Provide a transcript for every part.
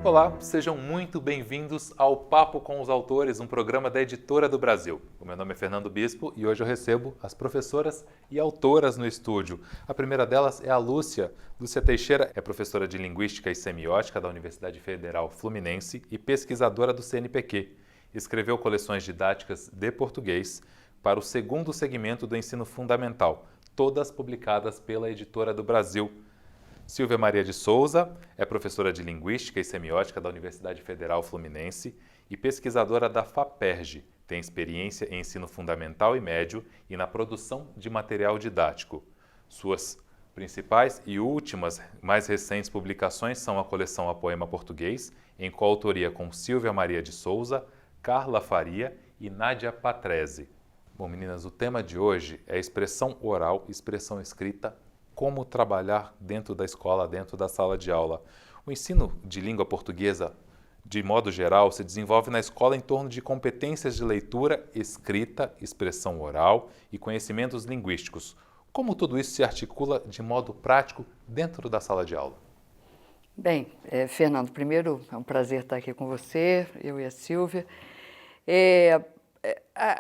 Olá, sejam muito bem-vindos ao Papo com os Autores, um programa da Editora do Brasil. O meu nome é Fernando Bispo e hoje eu recebo as professoras e autoras no estúdio. A primeira delas é a Lúcia. Lúcia Teixeira é professora de Linguística e Semiótica da Universidade Federal Fluminense e pesquisadora do CNPq. Escreveu coleções didáticas de português para o segundo segmento do ensino fundamental, todas publicadas pela Editora do Brasil. Silvia Maria de Souza é professora de Linguística e Semiótica da Universidade Federal Fluminense e pesquisadora da FAPERJ. Tem experiência em ensino fundamental e médio e na produção de material didático. Suas principais e últimas, mais recentes publicações são a coleção A Poema Português, em coautoria com Silvia Maria de Souza, Carla Faria e Nádia Patrese. Bom, meninas, o tema de hoje é expressão oral, expressão escrita, como trabalhar dentro da escola, dentro da sala de aula. O ensino de língua portuguesa, de modo geral, se desenvolve na escola em torno de competências de leitura, escrita, expressão oral e conhecimentos linguísticos. Como tudo isso se articula de modo prático dentro da sala de aula? Bem, Fernando, primeiro é um prazer estar aqui com você, eu e a Silvia.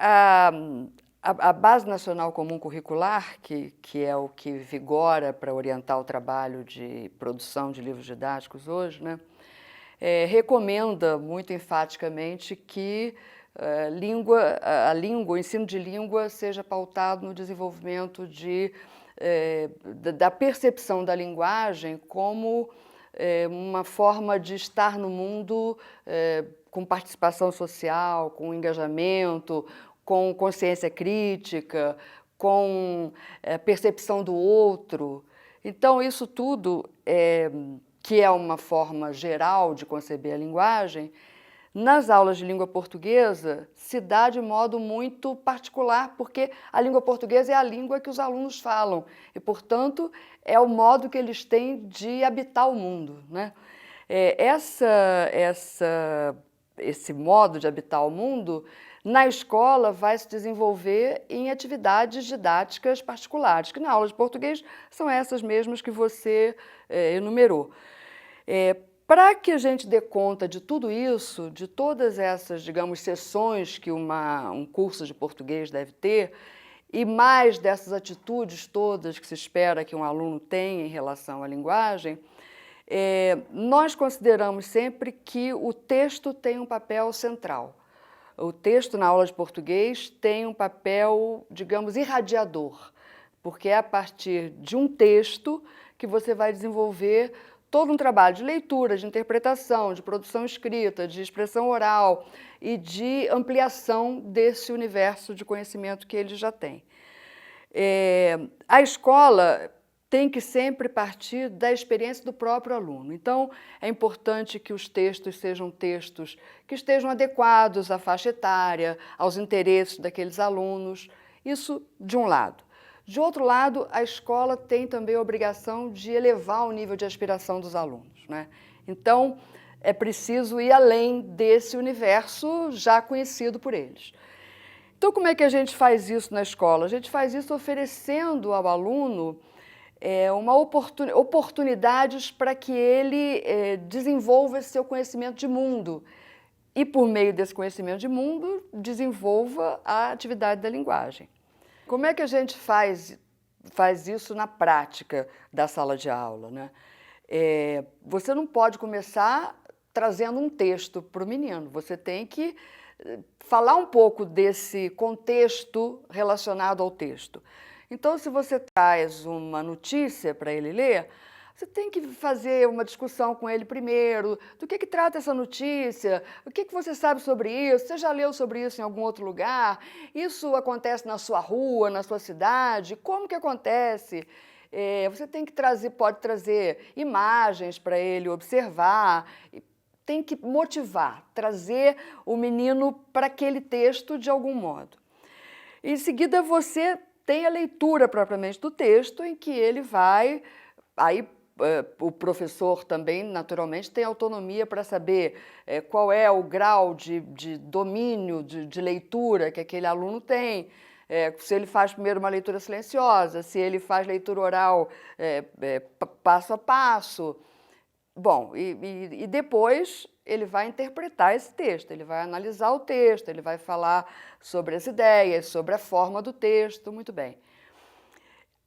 A Base Nacional Comum Curricular, que é o que vigora para orientar o trabalho de produção de livros didáticos hoje, né, recomenda muito enfaticamente que o ensino de língua seja pautado no desenvolvimento da percepção da linguagem como uma forma de estar no mundo com participação social, com engajamento, com consciência crítica, com percepção do outro. Então, isso tudo, que é uma forma geral de conceber a linguagem, nas aulas de língua portuguesa se dá de modo muito particular, porque a língua portuguesa é a língua que os alunos falam e, portanto, é o modo que eles têm de habitar o mundo, né? Esse modo de habitar o mundo, na escola, vai se desenvolver em atividades didáticas particulares, que na aula de português são essas mesmas que você enumerou. Para que a gente dê conta de tudo isso, de todas essas, digamos, sessões que um curso de português deve ter, e mais dessas atitudes todas que se espera que um aluno tenha em relação à linguagem, nós consideramos sempre que o texto tem um papel central. O texto na aula de português tem um papel, digamos, irradiador, porque é a partir de um texto que você vai desenvolver todo um trabalho de leitura, de interpretação, de produção escrita, de expressão oral e de ampliação desse universo de conhecimento que ele já tem. A escola tem que sempre partir da experiência do próprio aluno. Então, é importante que os textos sejam textos que estejam adequados à faixa etária, aos interesses daqueles alunos, isso de um lado. De outro lado, a escola tem também a obrigação de elevar o nível de aspiração dos alunos, né? Então, é preciso ir além desse universo já conhecido por eles. Então, como é que a gente faz isso na escola? A gente faz isso oferecendo ao aluno oportunidades para que ele desenvolva esse seu conhecimento de mundo e, por meio desse conhecimento de mundo, desenvolva a atividade da linguagem. Como é que a gente faz isso na prática da sala de aula, né? Você não pode começar trazendo um texto para o menino, você tem que falar um pouco desse contexto relacionado ao texto. Então, se você traz uma notícia para ele ler, você tem que fazer uma discussão com ele primeiro, do que trata essa notícia, o que você sabe sobre isso, você já leu sobre isso em algum outro lugar, isso acontece na sua rua, na sua cidade, como que acontece? Você tem que pode trazer imagens para ele observar, tem que motivar, trazer o menino para aquele texto de algum modo. Em seguida, você tem a leitura propriamente do texto, em que ele vai... Aí, o professor também, naturalmente, tem autonomia para saber qual é o grau de domínio, de leitura que aquele aluno tem, se ele faz primeiro uma leitura silenciosa, se ele faz leitura oral passo a passo. Bom, e depois ele vai interpretar esse texto, ele vai analisar o texto, ele vai falar sobre as ideias, sobre a forma do texto, muito bem.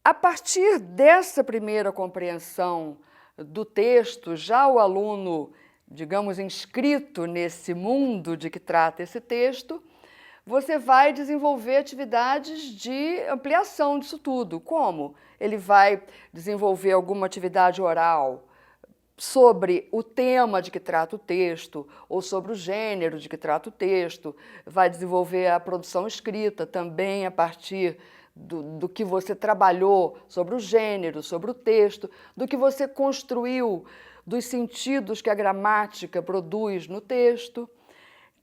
A partir dessa primeira compreensão do texto, já o aluno, digamos, inscrito nesse mundo de que trata esse texto, você vai desenvolver atividades de ampliação disso tudo. Como? Ele vai desenvolver alguma atividade oral sobre o tema de que trata o texto, ou sobre o gênero de que trata o texto, vai desenvolver a produção escrita também a partir do que você trabalhou sobre o gênero, sobre o texto, do que você construiu, dos sentidos que a gramática produz no texto.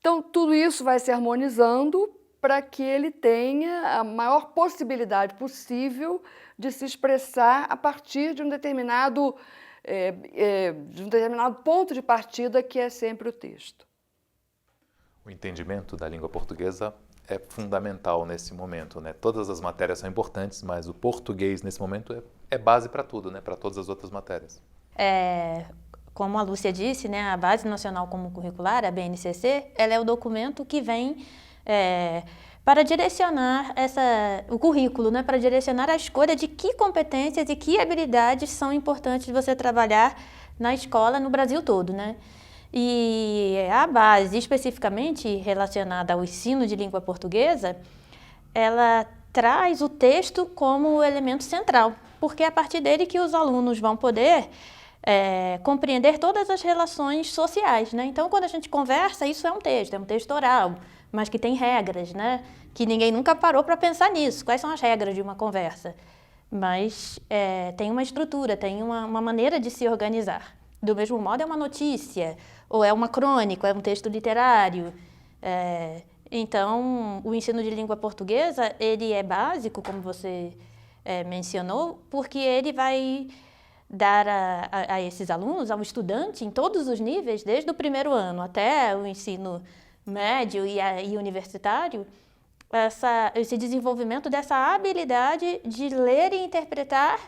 Então, tudo isso vai se harmonizando para que ele tenha a maior possibilidade possível de se expressar a partir de um determinado ponto de partida, que é sempre o texto. O entendimento da língua portuguesa é fundamental nesse momento, né? Todas as matérias são importantes, mas o português nesse momento é base para tudo, né? Para todas as outras matérias. Como a Lúcia disse, né, a Base Nacional Comum Curricular, a BNCC, ela é o documento que vem para direcionar o currículo, né, para direcionar a escolha de que competências e que habilidades são importantes de você trabalhar na escola no Brasil todo, né? E a base, especificamente relacionada ao ensino de língua portuguesa, ela traz o texto como elemento central, porque é a partir dele que os alunos vão poder compreender todas as relações sociais, né? Então, quando a gente conversa, isso é um texto oral, mas que tem regras, né? Que ninguém nunca parou para pensar nisso. Quais são as regras de uma conversa? Mas tem uma estrutura, tem uma maneira de se organizar. Do mesmo modo, é uma notícia, ou é uma crônica, ou é um texto literário. Então, o ensino de língua portuguesa, ele é básico, como você mencionou, porque ele vai dar a esses alunos, ao estudante, em todos os níveis, desde o primeiro ano até o ensino médio e universitário, esse desenvolvimento dessa habilidade de ler e interpretar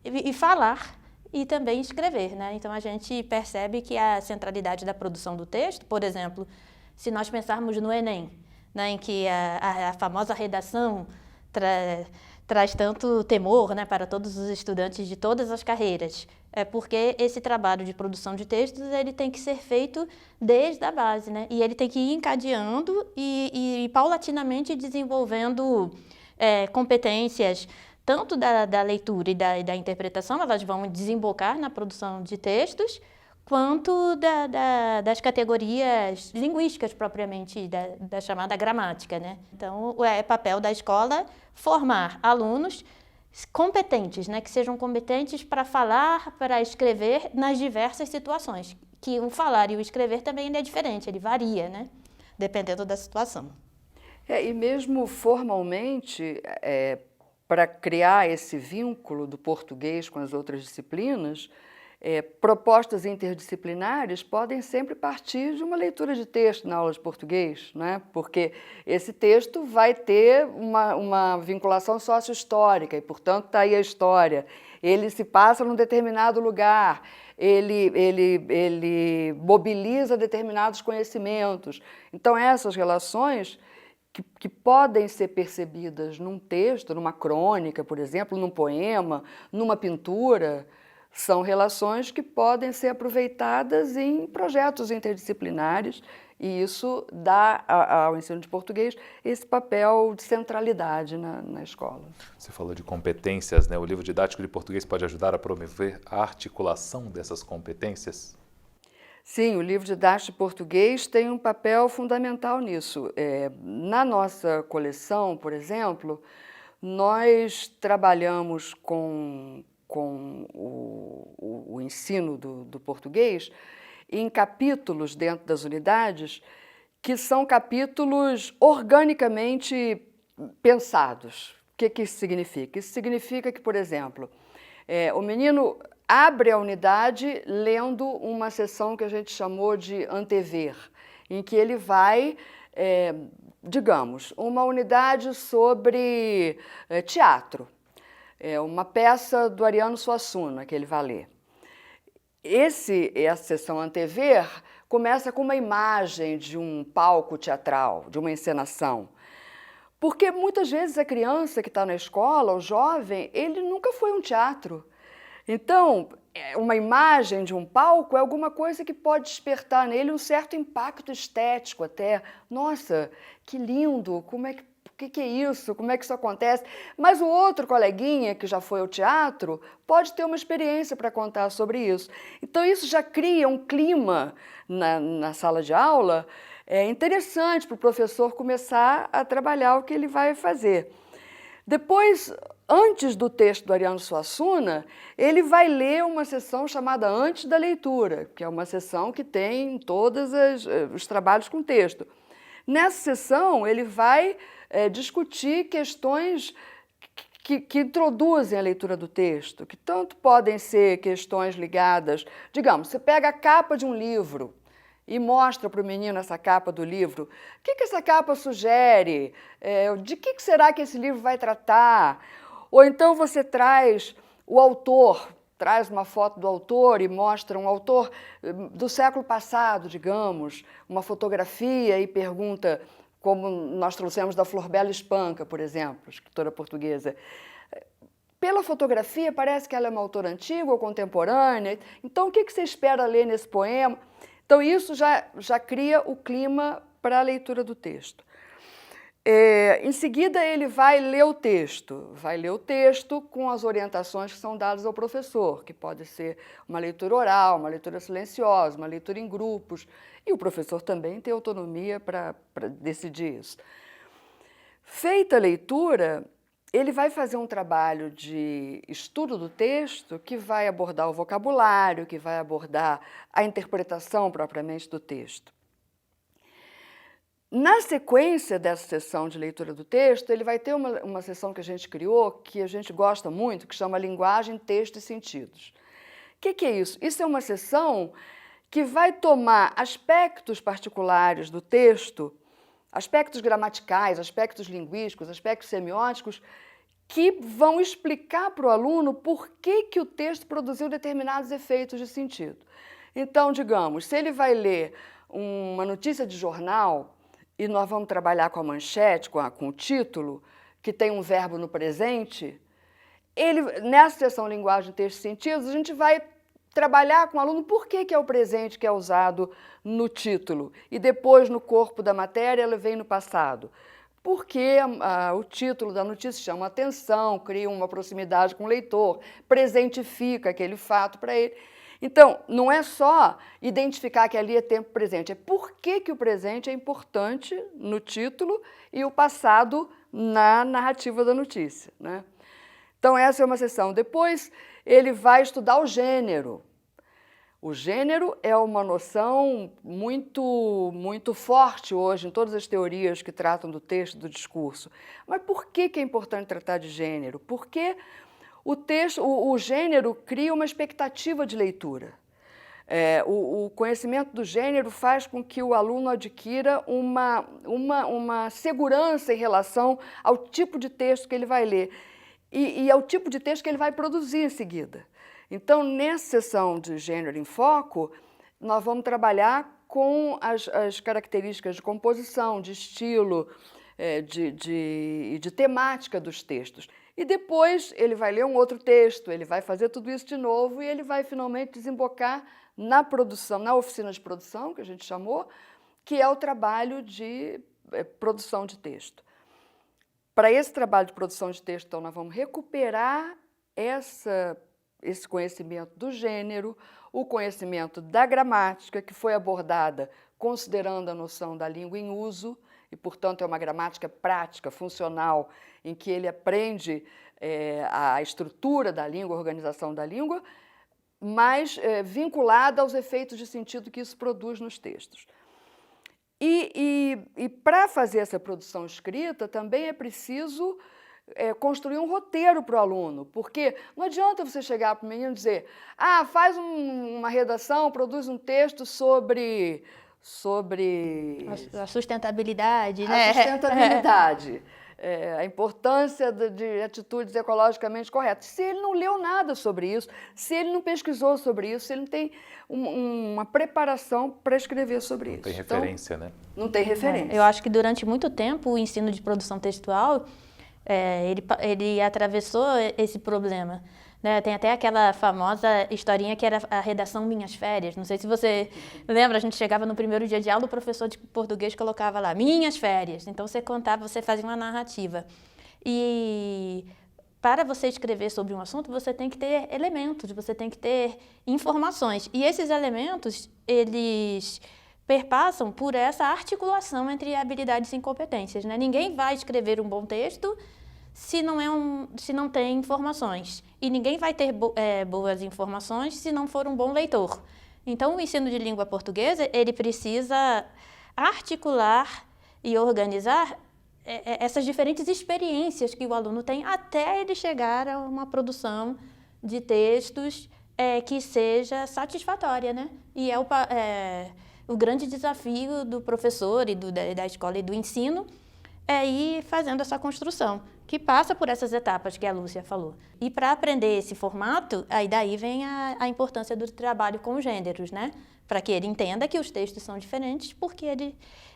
e falar e também escrever, né? Então, a gente percebe que a centralidade da produção do texto, por exemplo, se nós pensarmos no Enem, né, em que a famosa redação traz tanto temor, né, para todos os estudantes de todas as carreiras, porque esse trabalho de produção de textos ele tem que ser feito desde a base, né? E ele tem que ir encadeando e paulatinamente desenvolvendo competências tanto da leitura e da interpretação, elas vão desembocar na produção de textos, quanto das categorias linguísticas propriamente, da chamada gramática, né? Então, é papel da escola formar alunos competentes, né? Que sejam competentes para falar, para escrever nas diversas situações. Que o falar e o escrever também ele é diferente, ele varia, né? Dependendo da situação. E mesmo formalmente, para criar esse vínculo do português com as outras disciplinas, propostas interdisciplinares podem sempre partir de uma leitura de texto na aula de português, né? Porque esse texto vai ter uma vinculação sócio-histórica e, portanto, está aí a história. Ele se passa num determinado lugar, ele mobiliza determinados conhecimentos. Então, essas relações que podem ser percebidas num texto, numa crônica, por exemplo, num poema, numa pintura, são relações que podem ser aproveitadas em projetos interdisciplinares e isso dá ao ensino de português esse papel de centralidade na escola. Você falou de competências, né? O livro didático de português pode ajudar a promover a articulação dessas competências? Sim, o livro didático de português tem um papel fundamental nisso. Na nossa coleção, por exemplo, nós trabalhamos com o ensino do português em capítulos dentro das unidades que são capítulos organicamente pensados. O que isso significa? Isso significa que, por exemplo, o menino abre a unidade lendo uma seção que a gente chamou de antever, em que ele vai digamos, uma unidade sobre teatro, uma peça do Ariano Suassuna que ele vai ler. Essa sessão antever começa com uma imagem de um palco teatral, de uma encenação. Porque muitas vezes a criança que está na escola, o jovem, ele nunca foi a um teatro. Então, uma imagem de um palco é alguma coisa que pode despertar nele um certo impacto estético até. Nossa, que lindo, o que é isso? Como é que isso acontece? Mas o outro coleguinha que já foi ao teatro pode ter uma experiência para contar sobre isso. Então, isso já cria um clima na sala de aula interessante para o professor começar a trabalhar o que ele vai fazer. Depois, antes do texto do Ariano Suassuna, ele vai ler uma sessão chamada Antes da Leitura, que é uma sessão que tem todos os trabalhos com texto. Nessa sessão, ele vai discutir questões que introduzem a leitura do texto, que tanto podem ser questões ligadas, digamos, você pega a capa de um livro e mostra para o menino essa capa do livro. O que essa capa sugere? De que será que esse livro vai tratar? Ou então você traz o autor, traz uma foto do autor e mostra um autor do século passado, digamos, uma fotografia e pergunta, como nós trouxemos da Flor Bela Espanca, por exemplo, escritora portuguesa. Pela fotografia, parece que ela é uma autora antiga ou contemporânea. Então, o que você espera ler nesse poema? Então, isso já cria o clima para a leitura do texto. Em seguida, ele vai ler o texto com as orientações que são dadas ao professor, que pode ser uma leitura oral, uma leitura silenciosa, uma leitura em grupos, e o professor também tem autonomia para decidir isso. Feita a leitura, ele vai fazer um trabalho de estudo do texto que vai abordar o vocabulário, que vai abordar a interpretação propriamente do texto. Na sequência dessa sessão de leitura do texto, ele vai ter uma sessão que a gente criou, que a gente gosta muito, que chama Linguagem, Texto e Sentidos. O que é isso? Isso é uma sessão que vai tomar aspectos particulares do texto, aspectos gramaticais, aspectos linguísticos, aspectos semióticos, que vão explicar para o aluno por que o texto produziu determinados efeitos de sentido. Então, digamos, se ele vai ler uma notícia de jornal e nós vamos trabalhar com a manchete, com o título, que tem um verbo no presente, nessa seção Linguagem, Texto e Sentidos, a gente vai trabalhar com o aluno por que é o presente que é usado no título e depois no corpo da matéria ela vem no passado. Porque o título da notícia chama atenção, cria uma proximidade com o leitor, presentifica aquele fato para ele. Então, não é só identificar que ali é tempo presente, é por que o presente é importante no título e o passado na narrativa da notícia, né? Então, essa é uma sessão. Depois, ele vai estudar o gênero. O gênero é uma noção muito forte hoje em todas as teorias que tratam do texto, do discurso. Mas por que é importante tratar de gênero? Porque o gênero cria uma expectativa de leitura. O conhecimento do gênero faz com que o aluno adquira uma segurança em relação ao tipo de texto que ele vai ler e ao tipo de texto que ele vai produzir em seguida. Então, nessa sessão de Gênero em Foco, nós vamos trabalhar com as características de composição, de estilo, de temática dos textos. E depois ele vai ler um outro texto, ele vai fazer tudo isso de novo e ele vai finalmente desembocar na produção, na oficina de produção, que a gente chamou, que é o trabalho de produção de texto. Para esse trabalho de produção de texto, então, nós vamos recuperar esse conhecimento do gênero, o conhecimento da gramática, que foi abordada considerando a noção da língua em uso, e, portanto, é uma gramática prática, funcional, em que ele aprende a estrutura da língua, a organização da língua, mas vinculada aos efeitos de sentido que isso produz nos textos. E para fazer essa produção escrita, também é preciso construir um roteiro para o aluno, porque não adianta você chegar para o menino e dizer faz uma redação, produz um texto sobre sobre A sustentabilidade, a né? sustentabilidade, a importância de atitudes ecologicamente corretas. Se ele não leu nada sobre isso, se ele não pesquisou sobre isso, se ele não tem uma preparação para escrever sobre isso. Não tem referência, né? Não tem referência. Eu acho que durante muito tempo o ensino de produção textual, ele atravessou esse problema. Né? Tem até aquela famosa historinha que era a redação Minhas Férias. Não sei se você lembra, a gente chegava no primeiro dia de aula, o professor de português colocava lá, Minhas Férias. Então você contava, você fazia uma narrativa. E para você escrever sobre um assunto, você tem que ter elementos, você tem que ter informações. E esses elementos, eles perpassam por essa articulação entre habilidades e competências. Né? Ninguém vai escrever um bom texto se não tem informações. E ninguém vai ter boas informações se não for um bom leitor. Então, o ensino de língua portuguesa, ele precisa articular e organizar essas diferentes experiências que o aluno tem até ele chegar a uma produção de textos que seja satisfatória, né? E o grande desafio do professor e da escola e do ensino é ir fazendo essa construção, que passa por essas etapas que a Lúcia falou. E para aprender esse formato, aí daí vem a importância do trabalho com gêneros, né? Para que ele entenda que os textos são diferentes, porque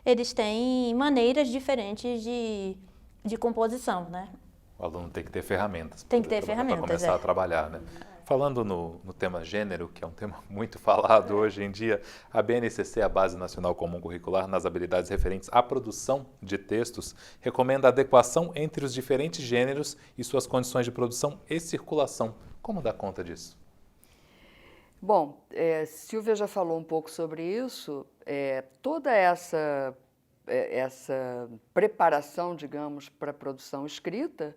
eles têm maneiras diferentes de composição, né? O aluno tem que ter ferramentas. Tem que ter ferramentas, para começar a trabalhar, né? Falando no tema gênero, que é um tema muito falado hoje em dia, a BNCC, a Base Nacional Comum Curricular, nas habilidades referentes à produção de textos, recomenda a adequação entre os diferentes gêneros e suas condições de produção e circulação. Como dar conta disso? Bom, Silvia já falou um pouco sobre isso. Toda essa preparação, digamos, para a produção escrita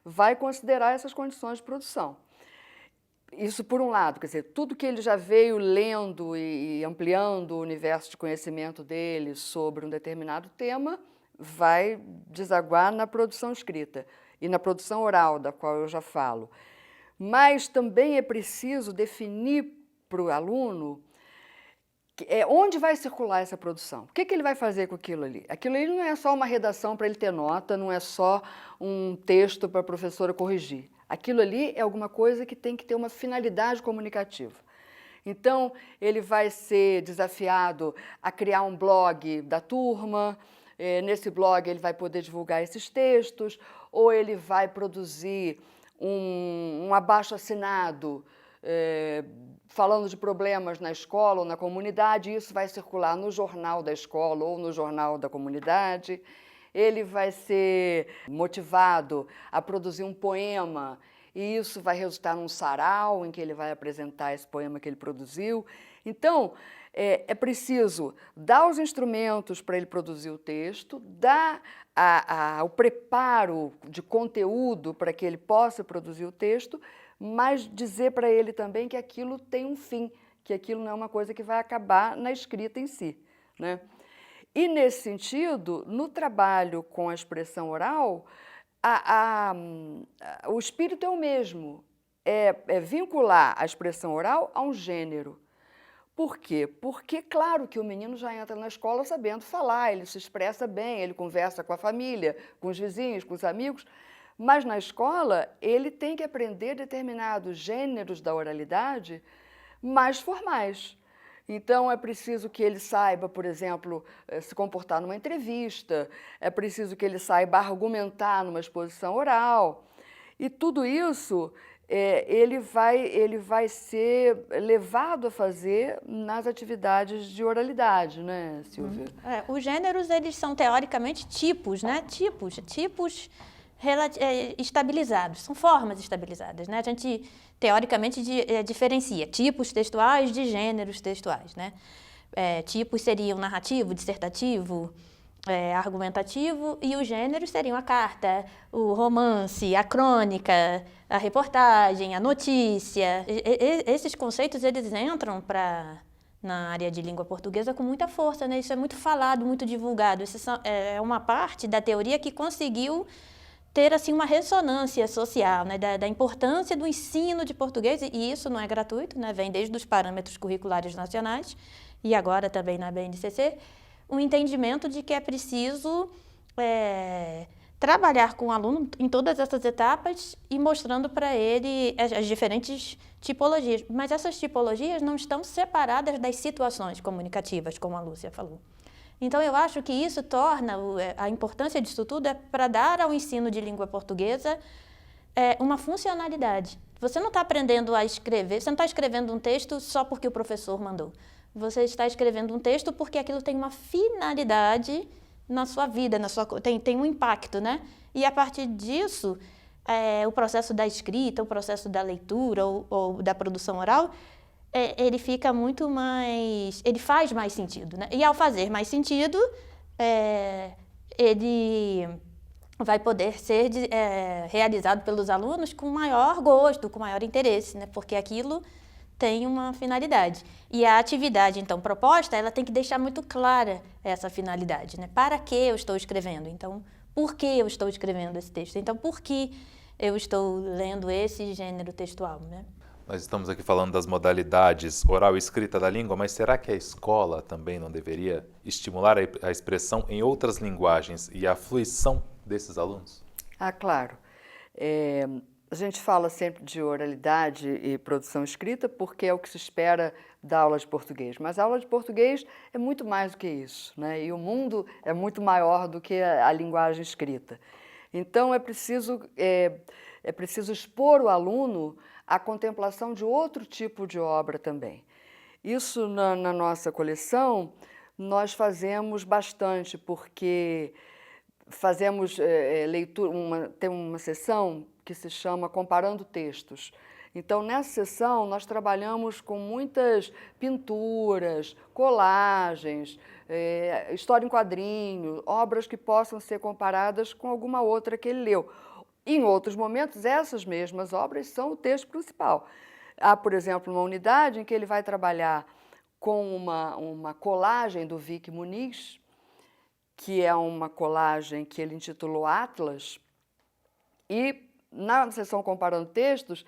vai considerar essas condições de produção. Isso por um lado, quer dizer, tudo que ele já veio lendo e ampliando o universo de conhecimento dele sobre um determinado tema vai desaguar na produção escrita e na produção oral, da qual eu já falo. Mas também é preciso definir para o aluno onde vai circular essa produção. O que ele vai fazer com aquilo ali? Aquilo ali não é só uma redação para ele ter nota, não é só um texto para a professora corrigir. Aquilo ali é alguma coisa que tem que ter uma finalidade comunicativa. Então, ele vai ser desafiado a criar um blog da turma. Nesse blog, ele vai poder divulgar esses textos, ou ele vai produzir um abaixo-assinado falando de problemas na escola ou na comunidade, e isso vai circular no jornal da escola ou no jornal da comunidade. Ele vai ser motivado a produzir um poema, e isso vai resultar num sarau em que ele vai apresentar esse poema que ele produziu. Então, é preciso dar os instrumentos para ele produzir o texto, dar o preparo de conteúdo para que ele possa produzir o texto, mas dizer para ele também que aquilo tem um fim, que aquilo não é uma coisa que vai acabar na escrita em si, né? E, nesse sentido, no trabalho com a expressão oral, o espírito é o mesmo, é vincular a expressão oral a um gênero. Por quê? Porque, claro, que o menino já entra na escola sabendo falar, ele se expressa bem, ele conversa com a família, com os vizinhos, com os amigos, mas na escola ele tem que aprender determinados gêneros da oralidade mais formais. Então, é preciso que ele saiba, por exemplo, se comportar numa entrevista, é preciso que ele saiba argumentar numa exposição oral. E tudo isso ele vai ser levado a fazer nas atividades de oralidade, né, Silvia? Os gêneros, eles são, teoricamente, tipos, né? Tipos estabilizados, são formas estabilizadas, né? A gente, teoricamente, diferencia tipos textuais de gêneros textuais, né? Tipos seriam narrativo, dissertativo, argumentativo, e os gêneros seriam a carta, o romance, a crônica, a reportagem, a notícia. Esses conceitos, eles entram na área de língua portuguesa com muita força, né? Isso é muito falado, muito divulgado. Isso é uma parte da teoria que conseguiu ter assim uma ressonância social, né, da importância do ensino de português, e isso não é gratuito, né, vem desde os parâmetros curriculares nacionais e agora também na BNCC, o entendimento de que é preciso trabalhar com o aluno em todas essas etapas e mostrando para ele as diferentes tipologias. Mas essas tipologias não estão separadas das situações comunicativas, como a Lúcia falou. Então, eu acho que isso torna, a importância disso tudo é para dar ao ensino de língua portuguesa uma funcionalidade. Você não está aprendendo a escrever, você não está escrevendo um texto só porque o professor mandou. Você está escrevendo um texto porque aquilo tem uma finalidade na sua vida, tem um impacto, né? E a partir disso, o processo da escrita, o processo da leitura ou da produção oral, ele fica muito mais, ele faz mais sentido, né? E ao fazer mais sentido, ele vai poder ser realizado pelos alunos com maior gosto, com maior interesse, né? Porque aquilo tem uma finalidade. E a atividade, então, proposta, ela tem que deixar muito clara essa finalidade, né? Para que eu estou escrevendo? Então, por que eu estou escrevendo esse texto? Então, por que eu estou lendo esse gênero textual, né? Nós estamos aqui falando das modalidades oral e escrita da língua, mas será que a escola também não deveria estimular a expressão em outras linguagens e a fluição desses alunos? Ah, claro. A gente fala sempre de oralidade e produção escrita porque é o que se espera da aula de português. Mas a aula de português é muito mais do que isso, né? E o mundo é muito maior do que a linguagem escrita. Então, é preciso expor o aluno à contemplação de outro tipo de obra também. Isso, na nossa coleção, nós fazemos bastante, porque fazemos leitura, tem uma sessão que se chama Comparando Textos. Então, nessa sessão, nós trabalhamos com muitas pinturas, colagens, história em quadrinho, obras que possam ser comparadas com alguma outra que ele leu. Em outros momentos, essas mesmas obras são o texto principal. Há, por exemplo, uma unidade em que ele vai trabalhar com uma colagem do Vic Muniz, que é uma colagem que ele intitulou Atlas, e na sessão Comparando Textos,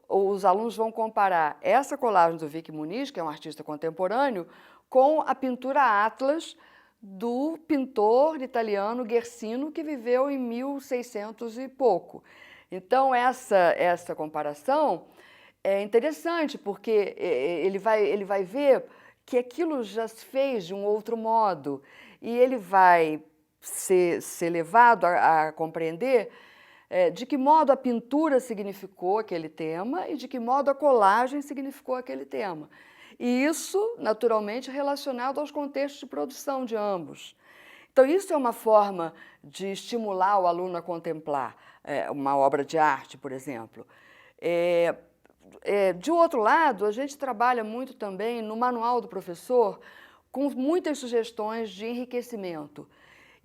os alunos vão comparar essa colagem do Vic Muniz, que é um artista contemporâneo, com a pintura Atlas do pintor italiano Guercino, que viveu em 1600 e pouco. Então, essa comparação é interessante, porque ele vai ver que aquilo já se fez de um outro modo, e ele vai ser levado a compreender de que modo a pintura significou aquele tema e de que modo a colagem significou aquele tema. E isso, naturalmente, relacionado aos contextos de produção de ambos. Então, isso é uma forma de estimular o aluno a contemplar uma obra de arte, por exemplo. De outro lado, a gente trabalha muito também no manual do professor com muitas sugestões de enriquecimento.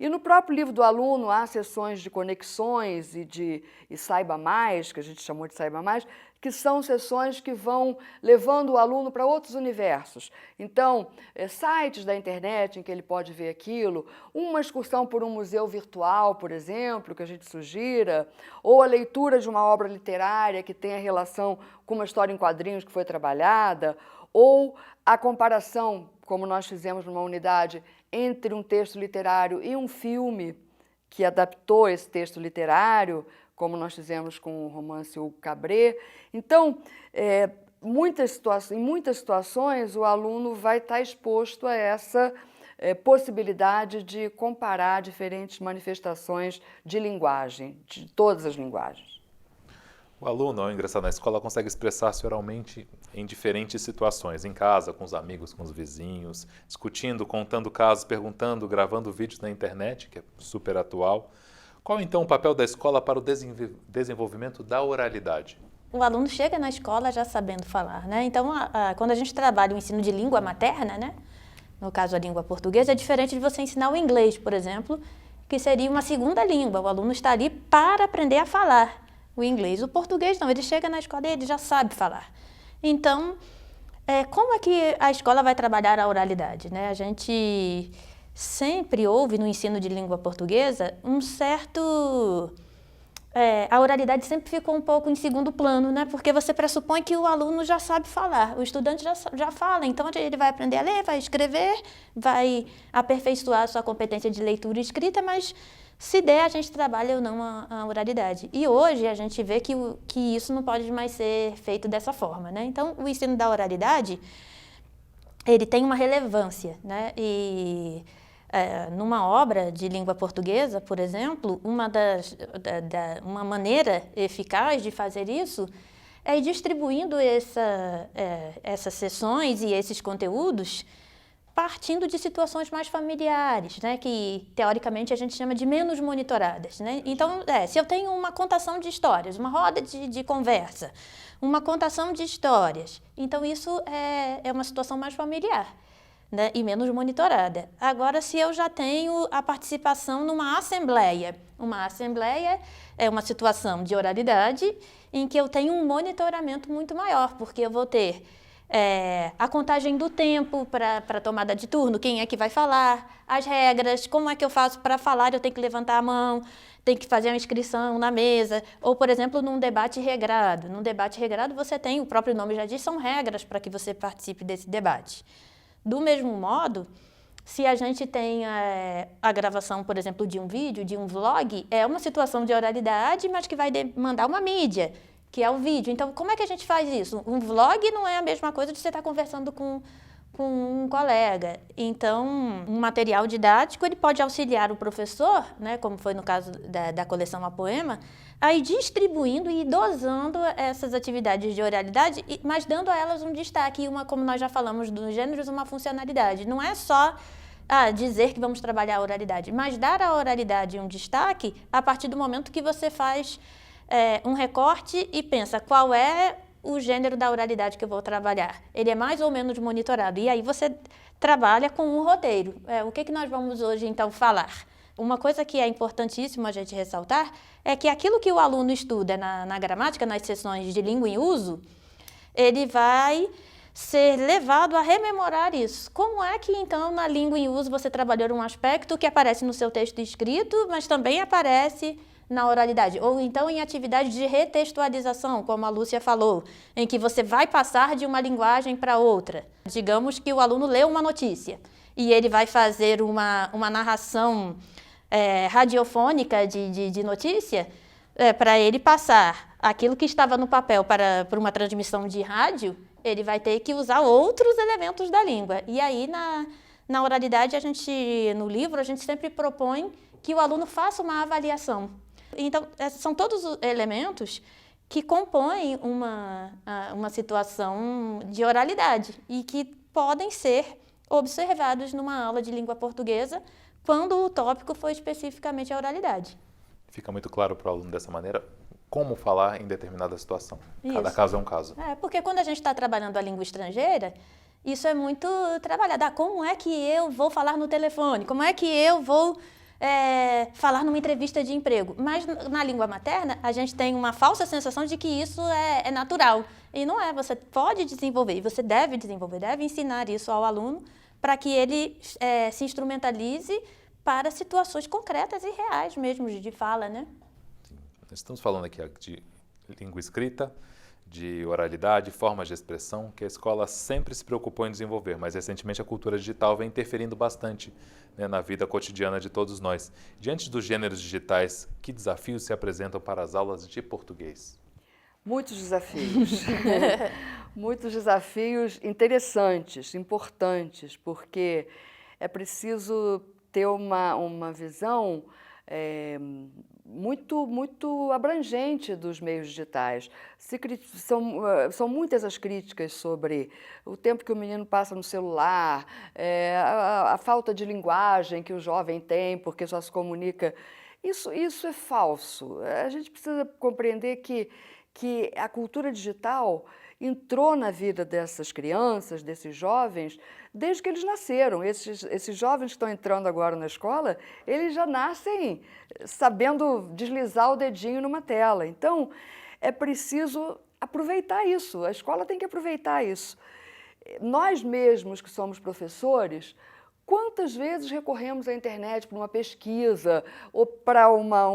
E no próprio livro do aluno há sessões de conexões e Saiba Mais, que a gente chamou de Saiba Mais, que são sessões que vão levando o aluno para outros universos. Então, sites da internet em que ele pode ver aquilo, uma excursão por um museu virtual, por exemplo, que a gente sugira, ou a leitura de uma obra literária que tenha relação com uma história em quadrinhos que foi trabalhada, ou a comparação, como nós fizemos numa unidade, entre um texto literário e um filme que adaptou esse texto literário, como nós fizemos com o romance O Cabré. Então, em muitas situações, o aluno vai estar exposto a essa possibilidade de comparar diferentes manifestações de linguagem, de todas as linguagens. O aluno, ao ingressar na escola, consegue expressar-se oralmente em diferentes situações, em casa, com os amigos, com os vizinhos, discutindo, contando casos, perguntando, gravando vídeos na internet, que é super atual. Qual, então, o papel da escola para o desenvolvimento da oralidade? O aluno chega na escola já sabendo falar, né? Então, quando a gente trabalha o ensino de língua materna, né? No caso, a língua portuguesa, é diferente de você ensinar o inglês, por exemplo, que seria uma segunda língua. O aluno está ali para aprender a falar o inglês. O português não, ele chega na escola e ele já sabe falar. Então, como é que a escola vai trabalhar a oralidade, né? A gente sempre ouve no ensino de língua portuguesa um certo A oralidade sempre ficou um pouco em segundo plano, né? Porque você pressupõe que o aluno já sabe falar, o estudante já fala, então ele vai aprender a ler, vai escrever, vai aperfeiçoar a sua competência de leitura e escrita, mas se der, a gente trabalha ou não a oralidade. E hoje a gente vê que isso não pode mais ser feito dessa forma, né? Então, o ensino da oralidade, ele tem uma relevância, né? E numa obra de língua portuguesa, por exemplo, uma maneira eficaz de fazer isso é ir distribuindo essas sessões e esses conteúdos partindo de situações mais familiares, né, que teoricamente a gente chama de menos monitoradas, né? Então, se eu tenho uma contação de histórias, uma roda de conversa, uma contação de histórias, então isso é uma situação mais familiar, né, e menos monitorada. Agora, se eu já tenho a participação numa assembleia, uma assembleia é uma situação de oralidade em que eu tenho um monitoramento muito maior, porque eu vou ter a contagem do tempo para a tomada de turno, quem é que vai falar, as regras, como é que eu faço para falar, eu tenho que levantar a mão, tenho que fazer uma inscrição na mesa, ou, por exemplo, num debate regrado. Num debate regrado você tem, o próprio nome já diz, são regras para que você participe desse debate. Do mesmo modo, se a gente tem a gravação, por exemplo, de um vídeo, de um vlog, é uma situação de oralidade, mas que vai demandar uma mídia, que é o vídeo. Então, como é que a gente faz isso? Um vlog não é a mesma coisa de você estar conversando com um colega. Então, um material didático, ele pode auxiliar o professor, né, como foi no caso da coleção A Poema, a ir distribuindo e dosando essas atividades de oralidade, mas dando a elas um destaque, como nós já falamos dos gêneros, uma funcionalidade. Não é só dizer que vamos trabalhar a oralidade, mas dar à oralidade um destaque a partir do momento que você faz um recorte e pensa qual é o gênero da oralidade que eu vou trabalhar. Ele é mais ou menos monitorado. E aí você trabalha com um roteiro. O que nós vamos hoje, então, falar? Uma coisa que é importantíssimo a gente ressaltar é que aquilo que o aluno estuda na gramática, nas sessões de língua em uso, ele vai ser levado a rememorar isso. Como é que, então, na língua em uso você trabalhou um aspecto que aparece no seu texto escrito, mas também aparece na oralidade, ou então em atividade de retextualização, como a Lúcia falou, em que você vai passar de uma linguagem para outra. Digamos que o aluno lê uma notícia e ele vai fazer uma narração radiofônica de notícia para ele passar aquilo que estava no papel para uma transmissão de rádio, ele vai ter que usar outros elementos da língua. E aí, na oralidade, no livro, a gente sempre propõe que o aluno faça uma avaliação. Então, são todos os elementos que compõem uma situação de oralidade e que podem ser observados numa aula de língua portuguesa quando o tópico for especificamente a oralidade. Fica muito claro para o aluno dessa maneira como falar em determinada situação. Isso. Cada caso é um caso. Porque quando a gente está trabalhando a língua estrangeira, isso é muito trabalhado. Como é que eu vou falar no telefone? Como é que eu vou falar numa entrevista de emprego? Mas na língua materna, a gente tem uma falsa sensação de que isso é natural. E não é. Você pode desenvolver, e você deve desenvolver, deve ensinar isso ao aluno para que ele se instrumentalize para situações concretas e reais mesmo de fala, né? Nós estamos falando aqui de língua escrita, de oralidade, formas de expressão, que a escola sempre se preocupou em desenvolver, mas recentemente a cultura digital vem interferindo bastante, né, na vida cotidiana de todos nós. Diante dos gêneros digitais, que desafios se apresentam para as aulas de português? Muitos desafios. Muitos desafios interessantes, importantes, porque é preciso ter uma visão muito abrangente dos meios digitais. São muitas as críticas sobre o tempo que o menino passa no celular, a falta de linguagem que o jovem tem, porque só se comunica. Isso é falso. A gente precisa compreender que a cultura digital entrou na vida dessas crianças, desses jovens, desde que eles nasceram. Esses jovens que estão entrando agora na escola, eles já nascem sabendo deslizar o dedinho numa tela. Então, é preciso aproveitar isso. A escola tem que aproveitar isso. Nós mesmos que somos professores, Quantas vezes recorremos à internet para uma pesquisa ou para um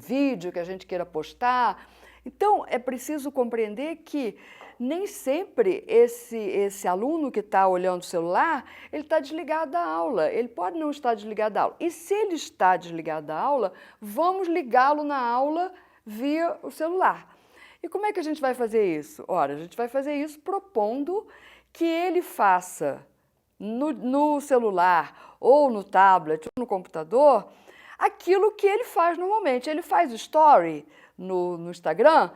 vídeo que a gente queira postar? Então, é preciso compreender que nem sempre esse aluno que está olhando o celular, ele está desligado da aula, ele pode não estar desligado da aula. E se ele está desligado da aula, vamos ligá-lo na aula via o celular. E como é que a gente vai fazer isso? Ora, a gente vai fazer isso propondo que ele faça no celular, ou no tablet, ou no computador, aquilo que ele faz normalmente. Ele faz story no Instagram,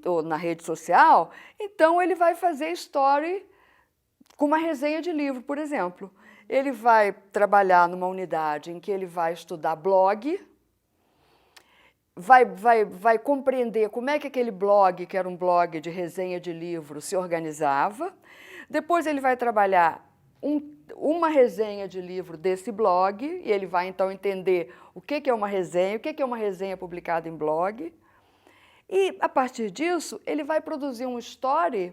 ou na rede social, então ele vai fazer story com uma resenha de livro, por exemplo. Ele vai trabalhar numa unidade em que ele vai estudar blog, vai compreender como é que aquele blog, que era um blog de resenha de livro, se organizava. Depois ele vai trabalhar uma resenha de livro desse blog, e ele vai então entender o que é uma resenha, o que é uma resenha publicada em blog. E, a partir disso, ele vai produzir um story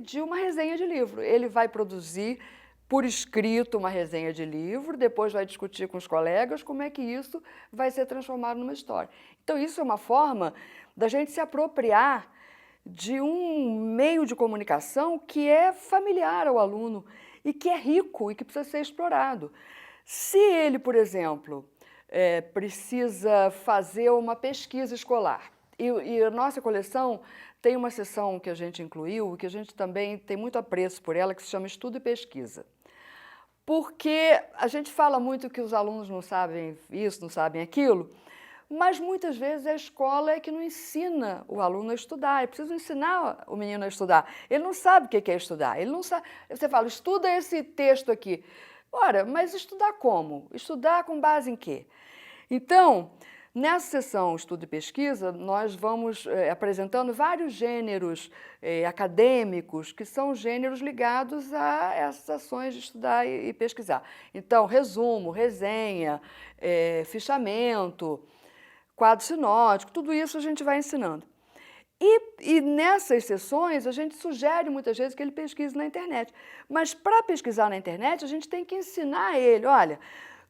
de uma resenha de livro. Ele vai produzir por escrito uma resenha de livro, depois vai discutir com os colegas como é que isso vai ser transformado numa história. Então, isso é uma forma da gente se apropriar de um meio de comunicação que é familiar ao aluno e que é rico e que precisa ser explorado. Se ele, por exemplo, precisa fazer uma pesquisa escolar, e a nossa coleção tem uma seção que a gente incluiu, que a gente também tem muito apreço por ela, que se chama Estudo e Pesquisa. Porque a gente fala muito que os alunos não sabem isso, não sabem aquilo, mas muitas vezes a escola é que não ensina o aluno a estudar. É preciso ensinar o menino a estudar. Ele não sabe o que é estudar. Ele não sabe. Você fala, estuda esse texto aqui. Ora, mas estudar como? Estudar com base em quê? Então, nessa sessão Estudo e Pesquisa, nós vamos apresentando vários gêneros acadêmicos, que são gêneros ligados a essas ações de estudar e pesquisar. Então, resumo, resenha, fichamento, quadro sinótico, tudo isso a gente vai ensinando. E nessas sessões, a gente sugere muitas vezes que ele pesquise na internet. Mas para pesquisar na internet, a gente tem que ensinar ele, olha,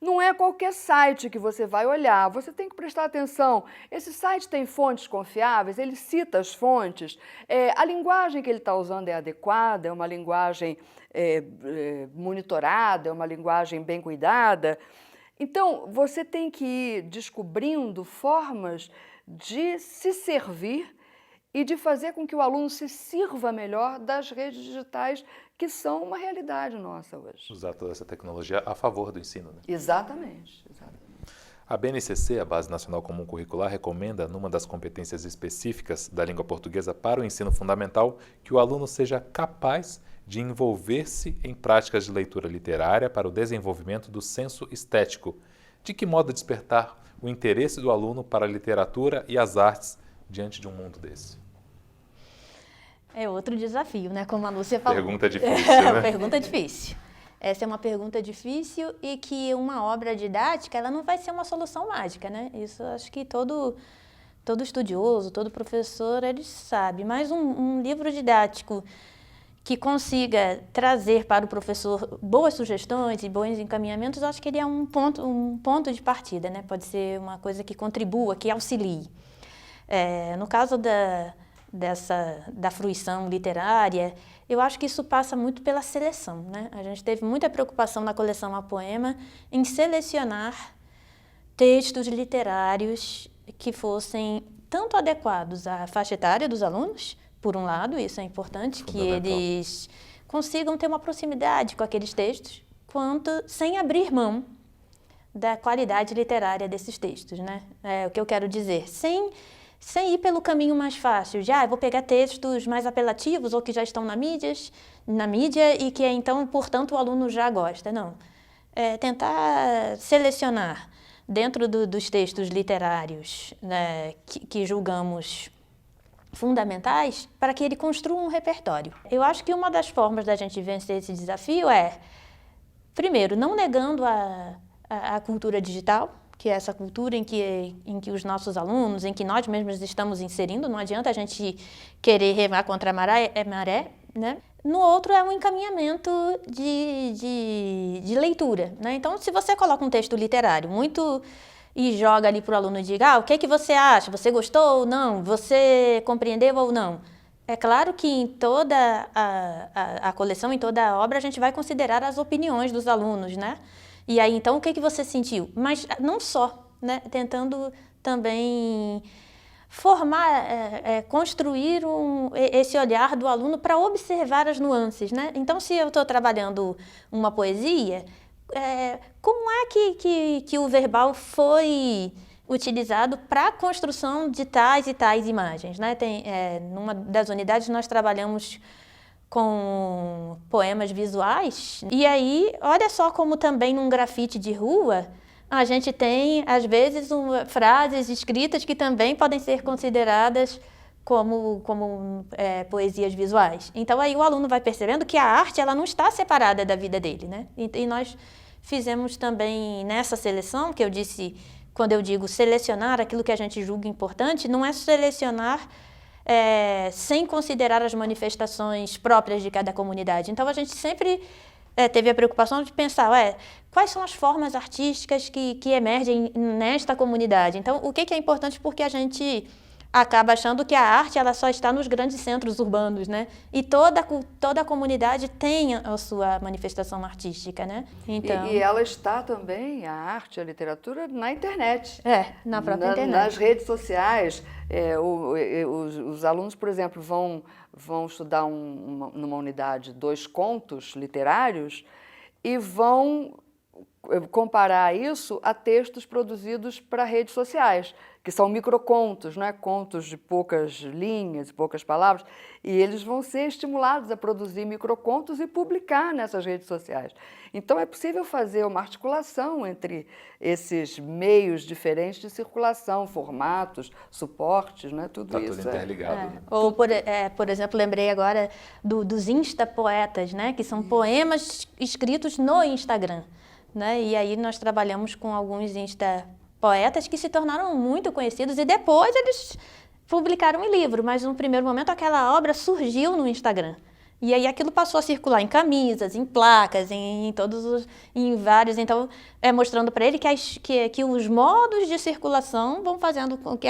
não é qualquer site que você vai olhar, você tem que prestar atenção. Esse site tem fontes confiáveis, ele cita as fontes, a linguagem que ele está usando é adequada, é uma linguagem monitorada, é uma linguagem bem cuidada. Então, você tem que ir descobrindo formas de se servir e de fazer com que o aluno se sirva melhor das redes digitais, que são uma realidade nossa hoje. Usar toda essa tecnologia a favor do ensino, né? Exatamente. A BNCC, a Base Nacional Comum Curricular, recomenda, numa das competências específicas da língua portuguesa para o ensino fundamental, que o aluno seja capaz de envolver-se em práticas de leitura literária para o desenvolvimento do senso estético. De que modo despertar o interesse do aluno para a literatura e as artes diante de um mundo desse? É outro desafio, né? Como a Lúcia falou. Pergunta difícil, né? Pergunta difícil. Essa é uma pergunta difícil e que uma obra didática, ela não vai ser uma solução mágica, né? Isso acho que todo estudioso, todo professor, ele sabe. Mas um livro didático que consiga trazer para o professor boas sugestões e bons encaminhamentos, eu acho que ele é um ponto de partida, né? Pode ser uma coisa que contribua, que auxilie. No caso da fruição literária, eu acho que isso passa muito pela seleção, né? A gente teve muita preocupação na coleção A Poema em selecionar textos literários que fossem tanto adequados à faixa etária dos alunos, por um lado, isso é importante, que eles consigam ter uma proximidade com aqueles textos, quanto sem abrir mão da qualidade literária desses textos, né? O que eu quero dizer, sem ir pelo caminho mais fácil, eu vou pegar textos mais apelativos ou que já estão na mídia e que então, portanto, o aluno já gosta. Não. Tentar selecionar dentro dos textos literários, né, que julgamos fundamentais para que ele construa um repertório. Eu acho que uma das formas da gente vencer esse desafio é, primeiro, não negando a cultura digital, que é essa cultura em que os nossos alunos, em que nós mesmos estamos inserindo. Não adianta a gente querer remar contra a maré, né? no outro é um encaminhamento de leitura, né? Então, se você coloca um texto literário muito e joga ali para o aluno e diga, o que é que você acha? Você gostou ou não? Você compreendeu ou não? É claro que em toda a coleção, em toda a obra, a gente vai considerar as opiniões dos alunos, né? E aí, então, o que é que você sentiu? Mas não só, né? Tentando também formar, construir esse olhar do aluno para observar as nuances, né? Então, se eu estou trabalhando uma poesia, como é que o verbal foi utilizado para a construção de tais e tais imagens, né? Numa das unidades nós trabalhamos com poemas visuais, e aí, olha só como também num grafite de rua, a gente tem, às vezes, frases escritas que também podem ser consideradas como poesias visuais. Então, aí o aluno vai percebendo que a arte ela não está separada da vida dele, né? E nós fizemos também nessa seleção, que eu disse, quando eu digo selecionar aquilo que a gente julga importante, não é selecionar sem considerar as manifestações próprias de cada comunidade. Então, a gente sempre teve a preocupação de pensar, quais são as formas artísticas que emergem nesta comunidade. Então, o que é importante porque a gente acaba achando que a arte ela só está nos grandes centros urbanos, né? E toda a comunidade tem a sua manifestação artística, né? Então, e ela está também, a arte, a literatura, na internet. Na própria internet. Nas redes sociais. Os alunos, por exemplo, vão estudar numa unidade 2 contos literários e vão comparar isso a textos produzidos para redes sociais, que são microcontos, né? Contos de poucas linhas e poucas palavras, e eles vão ser estimulados a produzir microcontos e publicar nessas redes sociais. Então, é possível fazer uma articulação entre esses meios diferentes de circulação, formatos, suportes, né? Tudo isso. Está tudo interligado. Né? Ou, por exemplo, lembrei agora dos Instapoetas, né? Que são poemas escritos no Instagram. Né? E aí nós trabalhamos com alguns Instapoetas que se tornaram muito conhecidos e depois eles publicaram em livro, mas no primeiro momento aquela obra surgiu no Instagram. E aí aquilo passou a circular em camisas, em placas, em vários, então mostrando para ele que os modos de circulação vão fazendo com que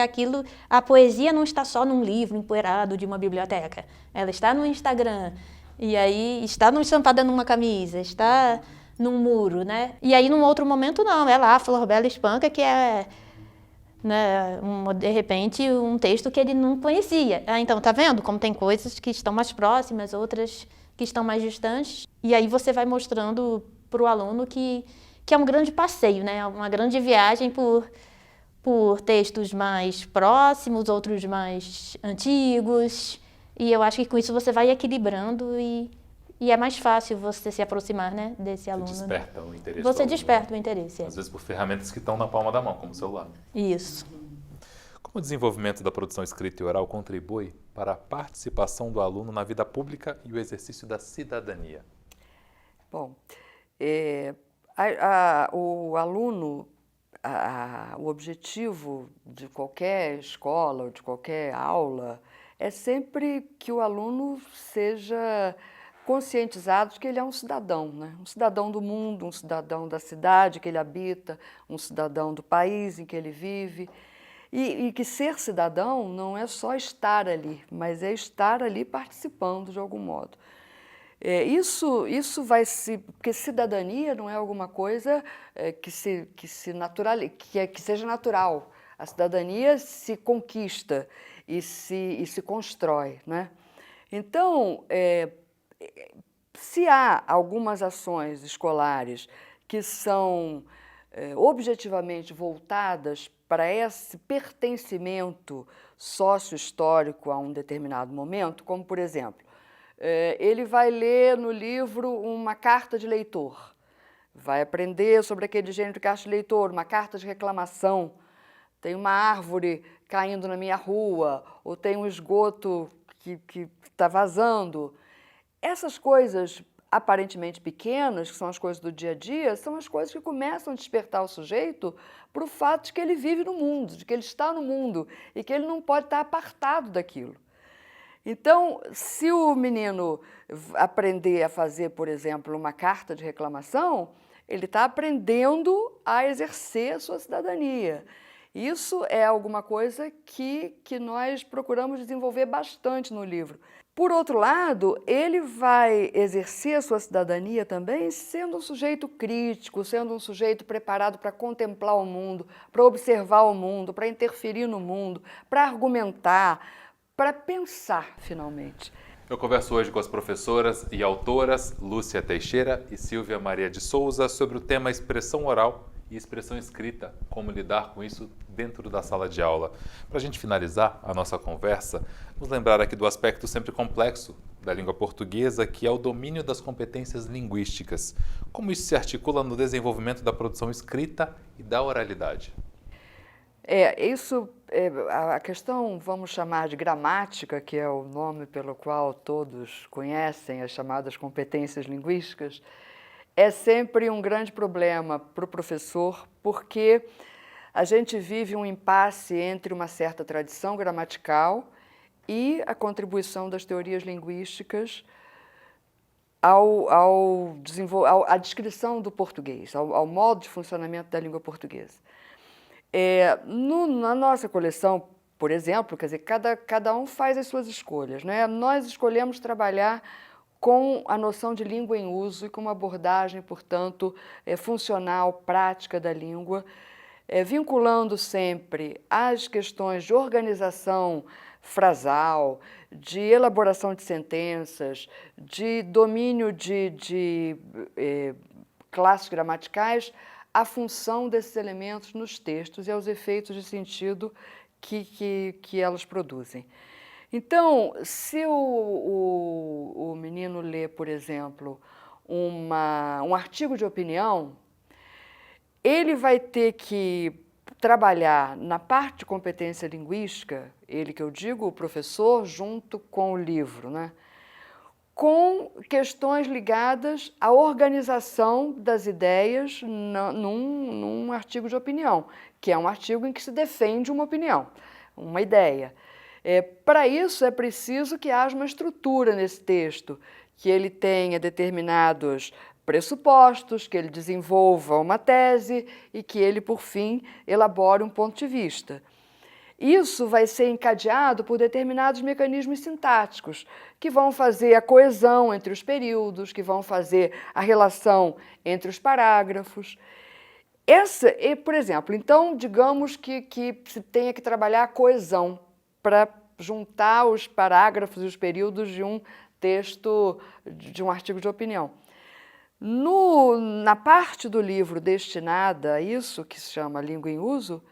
a poesia não está só num livro empoeirado de uma biblioteca, ela está no Instagram, e aí está estampada numa camisa, está num muro, né? E aí, num outro momento, não. É lá, a Flor Bela Espanca, que é, né, de repente, um texto que ele não conhecia. Então, tá vendo como tem coisas que estão mais próximas, outras que estão mais distantes. E aí você vai mostrando para o aluno que é um grande passeio, né? Uma grande viagem por textos mais próximos, outros mais antigos. E eu acho que com isso você vai equilibrando e é mais fácil você se aproximar, né, desse aluno. Você desperta o interesse. Você desperta o interesse. Às vezes por ferramentas que estão na palma da mão, como o celular. Isso. Como o desenvolvimento da produção escrita e oral contribui para a participação do aluno na vida pública e o exercício da cidadania? Bom, o aluno, o objetivo de qualquer escola ou de qualquer aula é sempre que o aluno seja conscientizado de que ele é um cidadão, né? Um cidadão do mundo, um cidadão da cidade que ele habita, um cidadão do país em que ele vive. E que ser cidadão não é só estar ali, mas é estar ali participando de algum modo. Isso vai se... Porque cidadania não é alguma coisa que seja natural. A cidadania se conquista e se constrói, né? Então, se há algumas ações escolares que são objetivamente voltadas para esse pertencimento sócio-histórico a um determinado momento, como, por exemplo, ele vai ler no livro uma carta de leitor, vai aprender sobre aquele gênero de carta de leitor, uma carta de reclamação, tem uma árvore caindo na minha rua, ou tem um esgoto que está vazando. Essas coisas aparentemente pequenas, que são as coisas do dia a dia, são as coisas que começam a despertar o sujeito para o fato de que ele vive no mundo, de que ele está no mundo e que ele não pode estar apartado daquilo. Então, se o menino aprender a fazer, por exemplo, uma carta de reclamação, ele está aprendendo a exercer a sua cidadania. Isso é alguma coisa que nós procuramos desenvolver bastante no livro. Por outro lado, ele vai exercer a sua cidadania também sendo um sujeito crítico, sendo um sujeito preparado para contemplar o mundo, para observar o mundo, para interferir no mundo, para argumentar, para pensar, finalmente. Eu converso hoje com as professoras e autoras Lúcia Teixeira e Silvia Maria de Souza sobre o tema expressão oral e expressão escrita, como lidar com isso dentro da sala de aula. Para a gente finalizar a nossa conversa, vamos lembrar aqui do aspecto sempre complexo da língua portuguesa, que é o domínio das competências linguísticas. Como isso se articula no desenvolvimento da produção escrita e da oralidade? A questão, vamos chamar de gramática, que é o nome pelo qual todos conhecem as chamadas competências linguísticas, é sempre um grande problema para o professor, porque a gente vive um impasse entre uma certa tradição gramatical e a contribuição das teorias linguísticas à descrição do português, ao modo de funcionamento da língua portuguesa. Na nossa coleção, por exemplo, quer dizer, cada um faz as suas escolhas, né? Nós escolhemos trabalhar com a noção de língua em uso e com uma abordagem, portanto, funcional, prática da língua, vinculando sempre as questões de organização frasal, de elaboração de sentenças, de domínio de classes gramaticais, a função desses elementos nos textos e aos efeitos de sentido que elas produzem. Então, se o menino lê, por exemplo, um artigo de opinião, ele vai ter que trabalhar na parte de competência linguística, ele que eu digo, o professor, junto com o livro, né? Com questões ligadas à organização das ideias num artigo de opinião, que é um artigo em que se defende uma opinião, uma ideia. Para isso, é preciso que haja uma estrutura nesse texto, que ele tenha determinados pressupostos, que ele desenvolva uma tese e que ele, por fim, elabore um ponto de vista. Isso vai ser encadeado por determinados mecanismos sintáticos, que vão fazer a coesão entre os períodos, que vão fazer a relação entre os parágrafos. Por exemplo, então, digamos que se tenha que trabalhar a coesão para juntar os parágrafos e os períodos de um texto, de um artigo de opinião. Na parte do livro destinada a isso, que se chama Língua em Uso,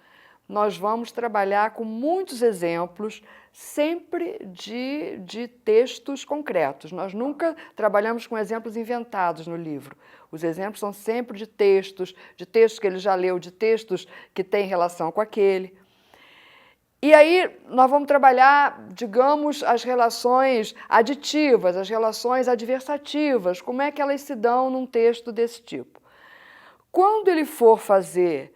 nós vamos trabalhar com muitos exemplos, sempre de textos concretos. Nós nunca trabalhamos com exemplos inventados no livro. Os exemplos são sempre de textos que ele já leu, de textos que têm relação com aquele. E aí nós vamos trabalhar, digamos, as relações aditivas, as relações adversativas, como é que elas se dão num texto desse tipo. Quando ele for fazer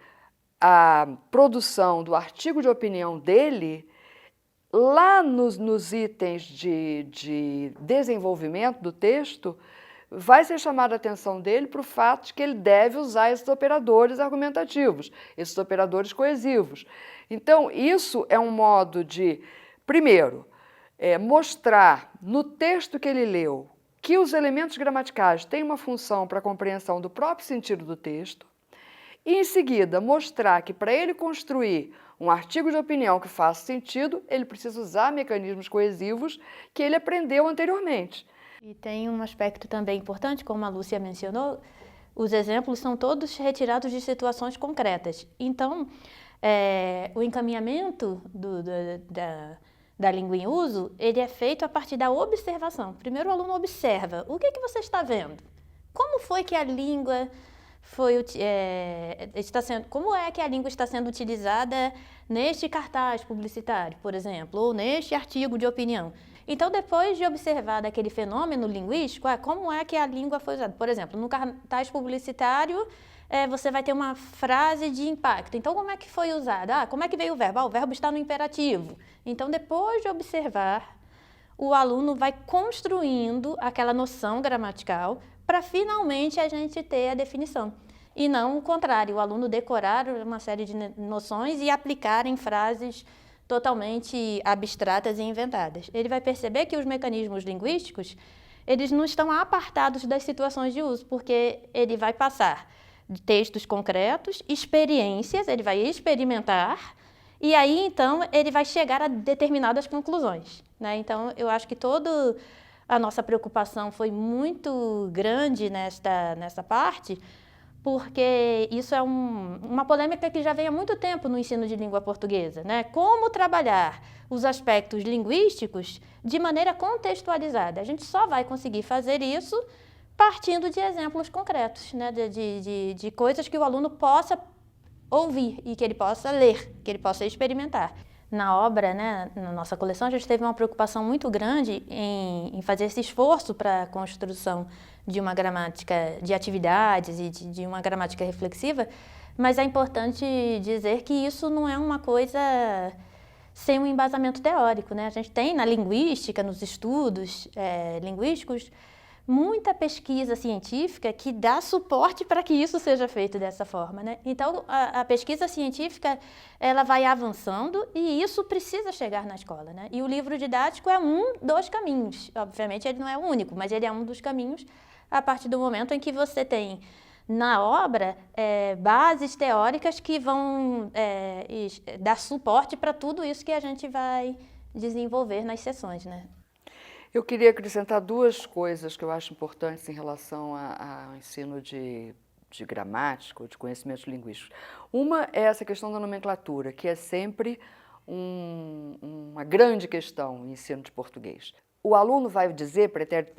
a produção do artigo de opinião dele, lá nos itens de desenvolvimento do texto, vai ser chamada a atenção dele para o fato de que ele deve usar esses operadores argumentativos, esses operadores coesivos. Então, isso é um modo de, primeiro, mostrar no texto que ele leu que os elementos gramaticais têm uma função para a compreensão do próprio sentido do texto, e, em seguida, mostrar que para ele construir um artigo de opinião que faça sentido, ele precisa usar mecanismos coesivos que ele aprendeu anteriormente. E tem um aspecto também importante, como a Lúcia mencionou, os exemplos são todos retirados de situações concretas. Então, o encaminhamento da língua em uso, ele é feito a partir da observação. Primeiro o aluno observa, o que você está vendo? Como foi que a língua como é que a língua está sendo utilizada neste cartaz publicitário, por exemplo, ou neste artigo de opinião? Então, depois de observar daquele fenômeno linguístico, como é que a língua foi usada? Por exemplo, no cartaz publicitário, você vai ter uma frase de impacto. Então, como é que foi usada? Como é que veio o verbo? O verbo está no imperativo. Então, depois de observar o aluno vai construindo aquela noção gramatical para finalmente a gente ter a definição. E não o contrário, o aluno decorar uma série de noções e aplicar em frases totalmente abstratas e inventadas. Ele vai perceber que os mecanismos linguísticos, eles não estão apartados das situações de uso, porque ele vai passar de textos concretos, experiências, ele vai experimentar, e aí, então, ele vai chegar a determinadas conclusões, né? Então, eu acho que toda a nossa preocupação foi muito grande nesta parte, porque isso é uma polêmica que já vem há muito tempo no ensino de língua portuguesa, né? Como trabalhar os aspectos linguísticos de maneira contextualizada. A gente só vai conseguir fazer isso partindo de exemplos concretos, né? De coisas que o aluno possa ouvir e que ele possa ler, que ele possa experimentar. Na obra, né, na nossa coleção, a gente teve uma preocupação muito grande em fazer esse esforço para a construção de uma gramática de atividades e de uma gramática reflexiva, mas é importante dizer que isso não é uma coisa sem um embasamento teórico, né? A gente tem na linguística, nos estudos linguísticos, muita pesquisa científica que dá suporte para que isso seja feito dessa forma, né? Então, a pesquisa científica, ela vai avançando e isso precisa chegar na escola, né? E o livro didático é um dos caminhos. Obviamente, ele não é o único, mas ele é um dos caminhos a partir do momento em que você tem na obra bases teóricas que vão dar suporte para tudo isso que a gente vai desenvolver nas sessões, né? Eu queria acrescentar duas coisas que eu acho importantes em relação ao ensino de gramática, de conhecimentos linguísticos. Uma é essa questão da nomenclatura, que é sempre uma grande questão no ensino de português. O aluno vai dizer pretérito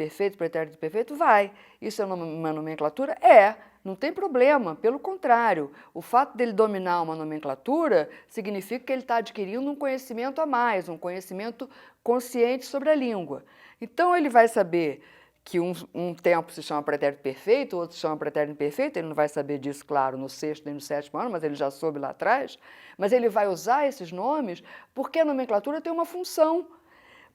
perfeito? Vai. Isso é uma nomenclatura? É. Não tem problema, pelo contrário. O fato dele dominar uma nomenclatura significa que ele está adquirindo um conhecimento a mais, um conhecimento consciente sobre a língua. Então, ele vai saber que um tempo se chama pretérito perfeito, outro se chama pretérito imperfeito, ele não vai saber disso, claro, no 6º nem no 7º ano, mas ele já soube lá atrás, mas ele vai usar esses nomes porque a nomenclatura tem uma função,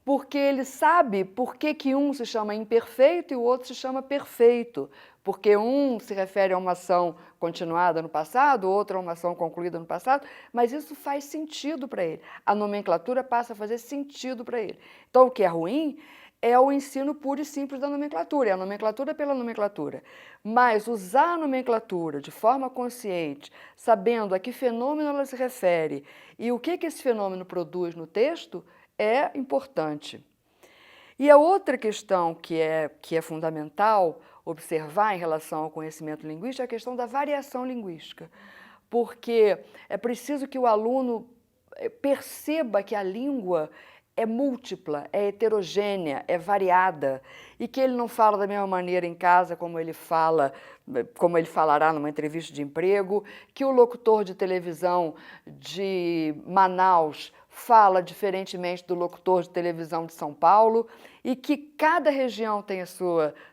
porque ele sabe por que um se chama imperfeito e o outro se chama perfeito, porque um se refere a uma ação continuada no passado, o outro a uma ação concluída no passado, mas isso faz sentido para ele. A nomenclatura passa a fazer sentido para ele. Então, o que é ruim é o ensino puro e simples da nomenclatura, é a nomenclatura pela nomenclatura. Mas usar a nomenclatura de forma consciente, sabendo a que fenômeno ela se refere e o que esse fenômeno produz no texto, é importante. E a outra questão que é fundamental observar em relação ao conhecimento linguístico é a questão da variação linguística, porque é preciso que o aluno perceba que a língua é múltipla, é heterogênea, é variada, e que ele não fala da mesma maneira em casa como ele falará numa entrevista de emprego, que o locutor de televisão de Manaus fala diferentemente do locutor de televisão de São Paulo, e que cada região tem as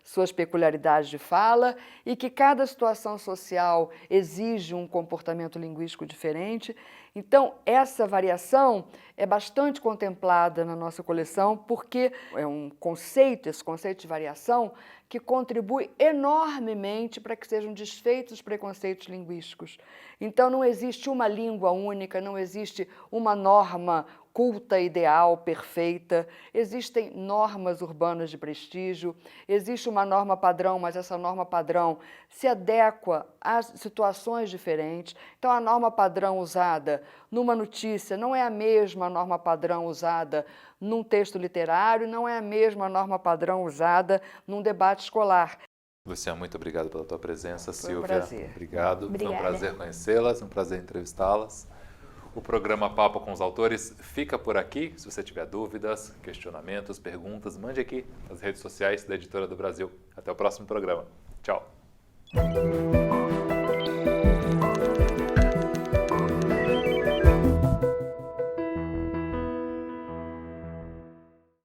suas peculiaridades de fala, e que cada situação social exige um comportamento linguístico diferente. Então, essa variação é bastante contemplada na nossa coleção, porque é esse conceito de variação, que contribui enormemente para que sejam desfeitos os preconceitos linguísticos. Então, não existe uma língua única, não existe uma norma culta, ideal, perfeita. Existem normas urbanas de prestígio, existe uma norma padrão, mas essa norma padrão se adequa a situações diferentes. Então, a norma padrão usada numa notícia não é a mesma norma padrão usada num texto literário, não é a mesma norma padrão usada num debate escolar. Luciana, muito obrigado pela tua presença. Foi um Silvia, prazer. obrigado. Obrigada. Foi um prazer conhecê-las, um prazer entrevistá-las. O programa Papo com os Autores fica por aqui. Se você tiver dúvidas, questionamentos, perguntas, mande aqui nas redes sociais da Editora do Brasil. Até o próximo programa. Tchau.